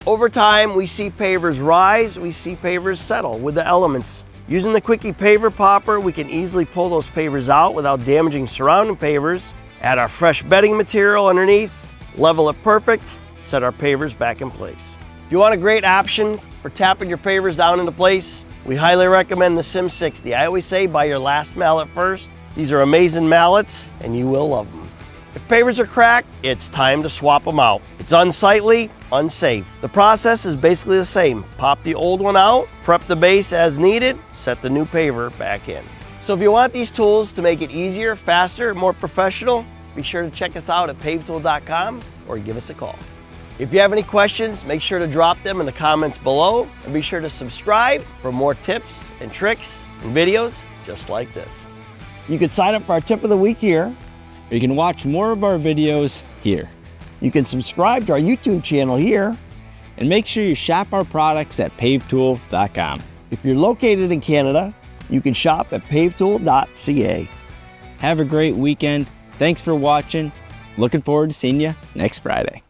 Over time, we see pavers rise, we see pavers settle with the elements. Using the Quick-E-Paver Popper, we can easily pull those pavers out without damaging surrounding pavers, add our fresh bedding material underneath, level it perfect, set our pavers back in place. If you want a great option for tapping your pavers down into place, we highly recommend the Sim 60. I always say buy your last mallet first. These are amazing mallets and you will love them. If pavers are cracked, it's time to swap them out. It's unsightly, unsafe. The process is basically the same. Pop the old one out, prep the base as needed, set the new paver back in. So if you want these tools to make it easier, faster, more professional, be sure to check us out at pavetool.com or give us a call. If you have any questions, make sure to drop them in the comments below and be sure to subscribe for more tips and tricks and videos just like this. You can sign up for our tip of the week here. You can watch more of our videos here. You can subscribe to our YouTube channel here. And make sure you shop our products at pavetool.com. If you're located in Canada, you can shop at pavetool.ca. Have a great weekend. Thanks for watching. Looking forward to seeing you next Friday.